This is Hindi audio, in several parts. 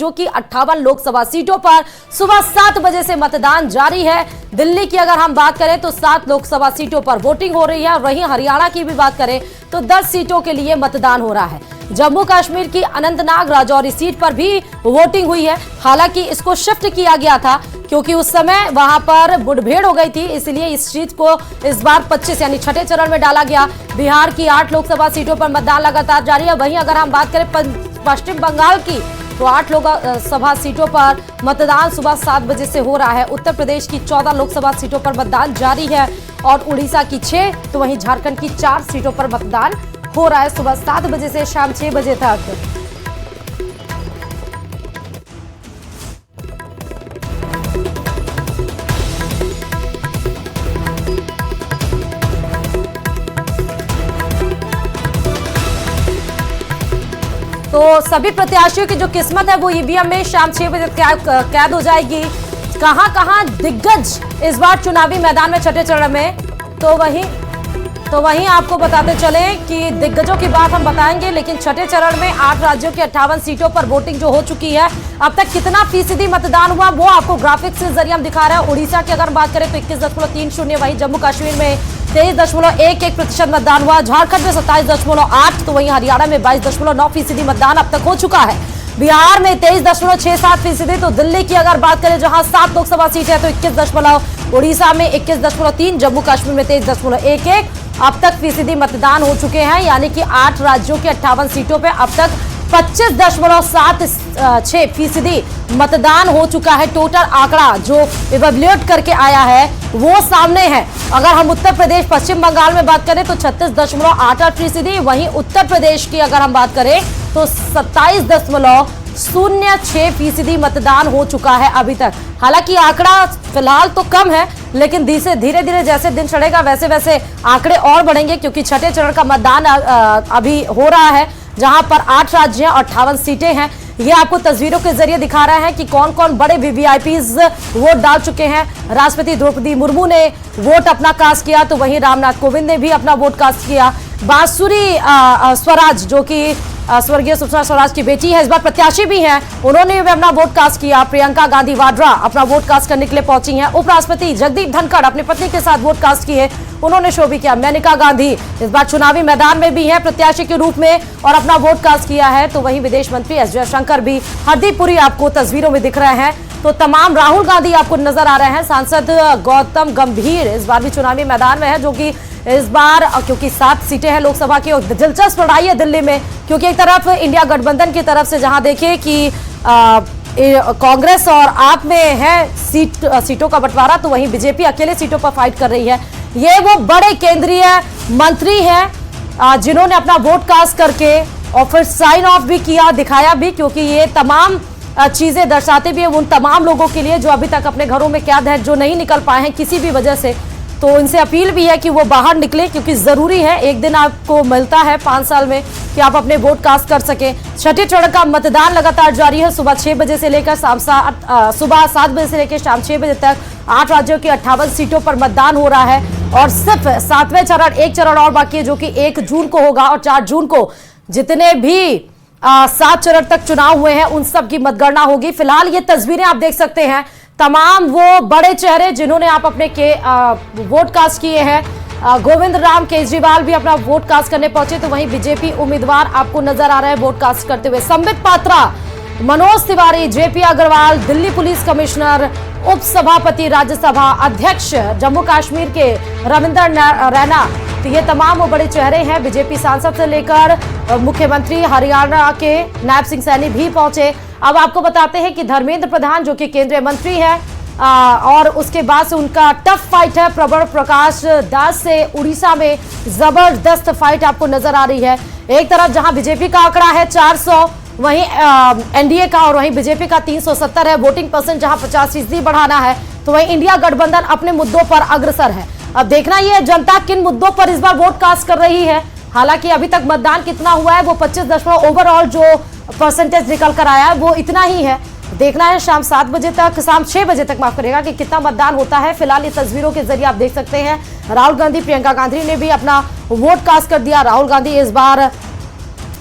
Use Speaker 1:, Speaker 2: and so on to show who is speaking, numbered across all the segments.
Speaker 1: राज्यों की 58 लोकसभा सीटों पर सुबह 7 बजे से मतदान जारी है। दिल्ली की अगर हम बात करें तो 7 लोकसभा सीटों पर वोटिंग हो रही है। वहीं हरियाणा की भी बात करें तो 10 सीटों के लिए मतदान हो रहा है। जम्मू कश्मीर की अनंतनाग राजौरी सीट पर भी वोटिंग हुई है। हालांकि इसको शिफ्ट किया गया था क्योंकि उस समय वहां पर मुठभेड़ हो गई थी, इसलिए इस सीट को इस बार 25 यानी छठे चरण में डाला गया। बिहार की 8 लोकसभा सीटों पर मतदान लगातार जारी है। वहीं अगर हम बात करें पश्चिम बंगाल की तो 8 लोकसभा सीटों पर मतदान सुबह 7 बजे से हो रहा है। उत्तर प्रदेश की 14 लोकसभा सीटों पर मतदान जारी है और उड़ीसा की 6 तो वहीं झारखंड की 4 सीटों पर मतदान हो रहा है सुबह 7 बजे से शाम 6 बजे तक। तो सभी प्रत्याशियों की जो किस्मत है वो ईवीएम में शाम 6 बजे कैद हो जाएगी। कहां दिग्गज इस बार चुनावी मैदान में छठे चरण में, तो वहीं आपको बताते चले कि दिग्गजों की बात हम बताएंगे, लेकिन छठे चरण में 8 राज्यों की 58 सीटों पर वोटिंग जो हो चुकी है, अब तक कितना फीसदी मतदान हुआ वो आपको ग्राफिक्स के जरिए हम दिखा रहे हैं। उड़ीसा की अगर बात करें तो 21.30, वहीं जम्मू कश्मीर में 23.11% मतदान हुआ, झारखंड में 27.8, तो वहीं हरियाणा में 22.9% मतदान अब तक हो चुका है। बिहार में 23.67%, तो दिल्ली की अगर बात करें जहां 7 लोकसभा सीट है तो 21, उड़ीसा में 21.3, जम्मू कश्मीर में 23.11 अब तक फीसदी मतदान हो चुके हैं। यानी कि 8 राज्यों के 58 सीटों पे अब तक 25.76% मतदान हो चुका है। टोटल आंकड़ा जो इवैल्यूएट करके आया है वो सामने है। अगर हम उत्तर प्रदेश पश्चिम बंगाल में बात करें तो 36.88%, वहीं उत्तर प्रदेश की अगर हम बात करें तो 27.06% मतदान हो चुका है अभी तक। हालांकि आंकड़ा फिलहाल तो कम है, लेकिन धीरे धीरे जैसे दिन चढ़ेगा वैसे वैसे आंकड़े और बढ़ेंगे, क्योंकि छठे चरण का मतदान अभी हो रहा है जहां पर 8 राज्य और 58 सीटें हैं। ये आपको तस्वीरों के जरिए दिखा रहा है कि कौन कौन बड़े वीवीआईपीज वोट डाल चुके हैं। राष्ट्रपति द्रौपदी मुर्मू ने वोट अपना कास्ट किया, तो वहीं रामनाथ कोविंद ने भी अपना वोट कास्ट किया। बांसुरी स्वराज जो कि स्वर्गीय सुषमा स्वराज की बेटी है, इस बार प्रत्याशी भी हैं, उन्होंने भी अपना वोट कास्ट किया। प्रियंका गांधी वाड्रा अपना वोट कास्ट करने के लिए पहुंची हैं। उपराष्ट्रपति जगदीप धनखड़ अपनी पत्नी के साथ वोट कास्ट किए, उन्होंने शो भी किया। मेनका गांधी इस बार चुनावी मैदान में भी हैं प्रत्याशी के रूप में और अपना वोट कास्ट किया है। तो वहीं विदेश मंत्री एस जयशंकर भी हरदीप पुरी आपको तस्वीरों में दिख रहे हैं। तो तमाम राहुल गांधी आपको नजर आ रहे हैं। सांसद गौतम गंभीर इस बार भी चुनावी मैदान में है, जो कि इस बार क्योंकि 7 सीटें हैं लोकसभा की, और दिलचस्प लड़ाई है दिल्ली में, क्योंकि एक तरफ इंडिया गठबंधन की तरफ से जहां देखिए कि कांग्रेस और आप में है सीटों का बंटवारा, तो वहीं बीजेपी अकेले सीटों पर फाइट कर रही है। ये वो बड़े केंद्रीय मंत्री हैं जिन्होंने अपना वोट कास्ट करके और फिर साइन ऑफ भी किया, दिखाया भी, क्योंकि ये तमाम चीजें दर्शाते भी हैं उन तमाम लोगों के लिए जो अभी तक अपने घरों में कैद है, जो नहीं निकल पाए हैं किसी भी वजह से। तो इनसे अपील भी है कि वो बाहर निकले, क्योंकि जरूरी है, एक दिन आपको मिलता है 5 साल में कि आप अपने वोट कास्ट कर सकें। छठे चरण का मतदान लगातार जारी है। सुबह 6 बजे से लेकर सुबह 7 बजे से लेकर शाम 6 बजे तक 8 राज्यों की 58 सीटों पर मतदान हो रहा है और सिर्फ 7वें चरण, एक चरण और बाकी है जो कि 1 जून को होगा, और 4 जून को जितने भी 7 चरण तक चुनाव हुए हैं उन सब की मतगणना होगी। फिलहाल ये तस्वीरें आप देख सकते हैं, तमाम वो बड़े चेहरे जिन्होंने आप अपने वोट कास्ट किए हैं। गोविंद राम केजरीवाल भी अपना वोट कास्ट करने पहुंचे, तो वहीं बीजेपी उम्मीदवार आपको नजर आ रहे हैं वोट कास्ट करते हुए। Sambit Patra, Manoj Tiwari, JP Agarwal, Delhi police commissioner, उप सभापति राज्यसभा अध्यक्ष जम्मू कश्मीर के रविंदर रैना, तो ये तमाम वो बड़े चेहरे हैं। बीजेपी सांसद से लेकर मुख्यमंत्री हरियाणा के नायब सिंह सैनी भी पहुंचे। अब आपको बताते हैं कि धर्मेंद्र प्रधान जो कि केंद्रीय मंत्री हैं और उसके बाद से उनका टफ फाइट है प्रबल प्रकाश दास से। उड़ीसा में जबरदस्त फाइट आपको नजर आ रही है। एक तरफ जहां बीजेपी का आंकड़ा है 400, वहीं एनडीए का और वहीं बीजेपी का 370 है। वोटिंग परसेंट जहां 50% बढ़ाना है, तो वहीं इंडिया गठबंधन अपने मुद्दों पर अग्रसर है। अब देखना यह है जनता किन मुद्दों पर इस बार वोट कास्ट कर रही है। हालांकि अभी तक मतदान कितना हुआ है वो 25 ओवरऑल जो परसेंटेज निकल कर आया है वो इतना ही है। देखना है शाम 6 बजे तक माफ करेगा कि कितना मतदान होता है। फिलहाल ये तस्वीरों के जरिए आप देख सकते हैं राहुल गांधी, प्रियंका गांधी ने भी अपना वोट कास्ट कर दिया। राहुल गांधी इस बार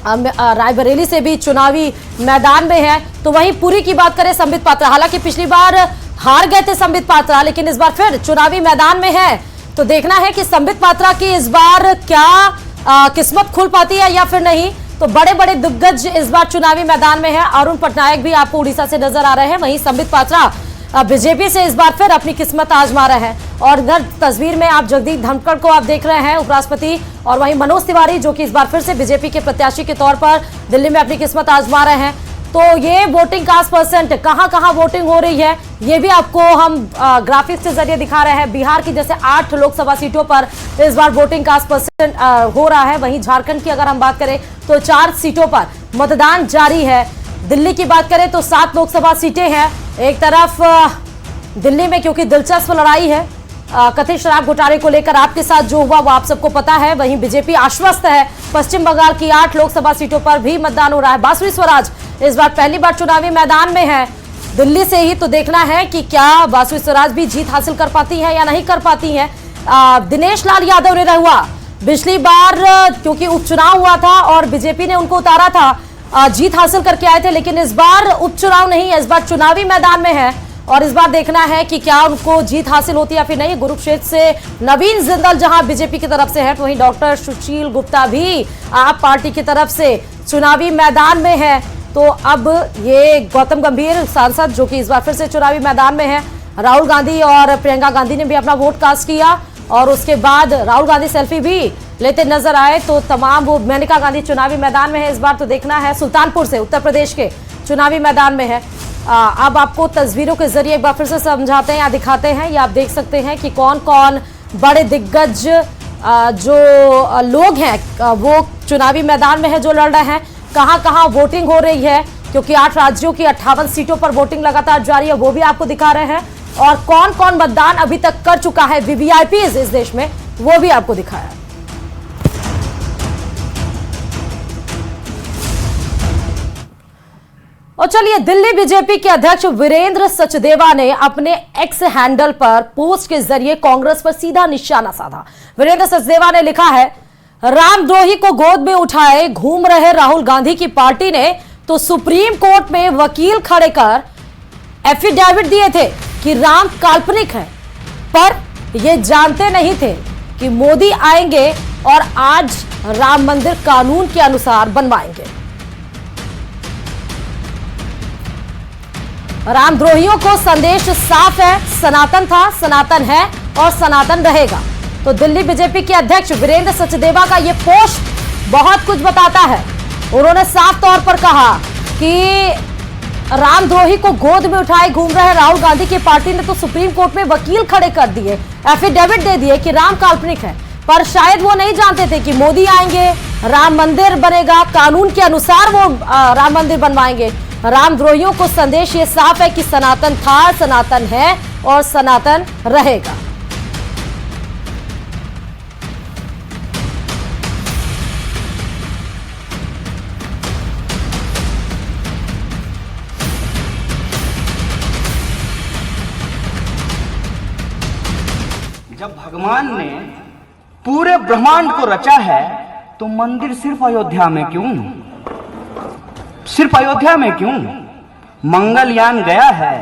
Speaker 1: रायबरेली से भी चुनावी मैदान में है। तो वहीं पुरी की बात करें संबित पात्रा, हालांकि पिछली बार हार गए थे संबित पात्रा, लेकिन इस बार फिर चुनावी मैदान में है। तो देखना है कि संबित पात्रा की इस बार क्या किस्मत खुल पाती है या फिर नहीं। तो बड़े बड़े दिग्गज इस बार चुनावी मैदान में है। अरुण पटनायक भी आपको उड़ीसा से नजर आ रहे हैं, वहीं संबित पात्रा बीजेपी से इस बार फिर अपनी किस्मत आजमा रहे हैं। और इधर तस्वीर में आप जगदीप धनखड़ को आप देख रहे हैं, उपराष्ट्रपति, और वहीं मनोज तिवारी जो कि इस बार फिर से बीजेपी के प्रत्याशी के तौर पर दिल्ली में अपनी किस्मत आजमा रहे हैं। तो ये वोटिंग कास्ट परसेंट कहां वोटिंग हो रही है, ये भी आपको हम ग्राफिक्स के जरिए दिखा रहे हैं। बिहार की जैसे 8 लोकसभा सीटों पर इस बार वोटिंग कास्ट परसेंट हो रहा है। वहीं झारखंड की अगर हम बात करें तो 4 सीटों पर मतदान जारी है। दिल्ली की बात करें तो 7 लोकसभा सीटें हैं। एक तरफ दिल्ली में क्योंकि दिलचस्प लड़ाई है कथित शराब घोटाले को लेकर, आपके साथ जो हुआ वो आप सबको पता है। वहीं बीजेपी आश्वस्त है। पश्चिम बंगाल की 8 लोकसभा सीटों पर भी मतदान हो रहा है। बासुरी स्वराज इस बार पहली बार चुनावी मैदान में है दिल्ली से ही। तो देखना है कि क्या बासुरी स्वराज भी जीत हासिल कर पाती है या नहीं कर पाती है। दिनेश लाल यादव ने रहुआ पिछली बार क्योंकि उपचुनाव हुआ था और बीजेपी ने उनको उतारा था, जीत हासिल करके आए थे, लेकिन इस बार उपचुनाव नहीं है, इस बार चुनावी मैदान में है। और इस बार देखना है कि क्या उनको जीत हासिल होती है या फिर नहीं। गुरुक्षेत्र से नवीन जिंदल जहां बीजेपी की तरफ से है, तो वहीं डॉक्टर सुशील गुप्ता भी आप पार्टी की तरफ से चुनावी मैदान में है। तो अब ये गौतम गंभीर सांसद जो कि इस बार फिर से चुनावी मैदान में है, राहुल गांधी और प्रियंका गांधी ने भी अपना वोट कास्ट किया और उसके बाद राहुल गांधी सेल्फी भी लेते नजर आए। तो तमाम वो मेनका गांधी चुनावी मैदान में है इस बार। तो देखना है, सुल्तानपुर से उत्तर प्रदेश के चुनावी मैदान में है। अब आपको तस्वीरों के जरिए एक बार फिर से समझाते हैं या दिखाते हैं, या आप देख सकते हैं कि कौन कौन बड़े दिग्गज जो लोग हैं वो चुनावी मैदान में है, जो लड़ रहे हैं। कहां वोटिंग हो रही है, क्योंकि 8 राज्यों की 58 सीटों पर वोटिंग लगातार जारी है, वो भी आपको दिखा रहे हैं। और कौन कौन मतदान अभी तक कर चुका है वीवीआईपीज इस देश में, वो भी आपको दिखाया। और चलिए, दिल्ली बीजेपी के अध्यक्ष वीरेंद्र सचदेवा ने अपने एक्स हैंडल पर पोस्ट के जरिए कांग्रेस पर सीधा निशाना साधा। वीरेंद्र सचदेवा ने लिखा है, रामद्रोही को गोद में उठाए घूम रहे राहुल गांधी की पार्टी ने तो सुप्रीम कोर्ट में वकील खड़े कर एफिडेविट दिए थे कि राम काल्पनिक है, पर ये जानते नहीं थे कि मोदी आएंगे और आज राम मंदिर कानून के अनुसार बनवाएंगे। रामद्रोहियों को संदेश साफ है, सनातन था, सनातन है और सनातन रहेगा। तो दिल्ली बीजेपी के अध्यक्ष वीरेंद्र सचदेवा का यह पोस्ट बहुत कुछ बताता है। उन्होंने साफ तौर पर कहा कि रामद्रोही को गोद में उठाए घूम रहे राहुल गांधी की पार्टी ने तो सुप्रीम कोर्ट में वकील खड़े कर दिए, एफिडेविट दे दिए कि राम काल्पनिक है, पर शायद वो नहीं जानते थे कि मोदी आएंगे, राम मंदिर बनेगा, कानून के अनुसार वो राम मंदिर बनवाएंगे। रामद्रोहियों को संदेश ये साफ है कि सनातन था, सनातन है और सनातन रहेगा।
Speaker 2: जब भगवान ने पूरे ब्रह्मांड को रचा है तो मंदिर सिर्फ अयोध्या में क्यों? सिर्फ अयोध्या में क्यों? मंगलयान गया है,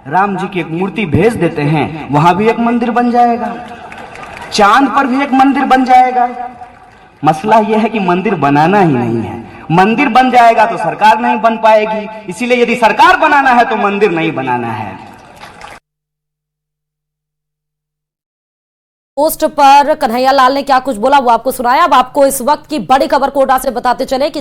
Speaker 2: राम जी की एक मूर्ति भेज देते हैं, वहां भी एक मंदिर बन जाएगा, चांद पर भी एक मंदिर बन जाएगा। मसला यह है कि मंदिर बनाना ही नहीं है। मंदिर बन जाएगा तो सरकार नहीं बन पाएगी, इसीलिए यदि सरकार बनाना है तो मंदिर नहीं बनाना है।
Speaker 1: पोस्ट पर कन्हैया लाल ने क्या कुछ बोला वो आपको सुनाया। अब आपको इस वक्त की बड़ी खबर कोटा से बताते चले कि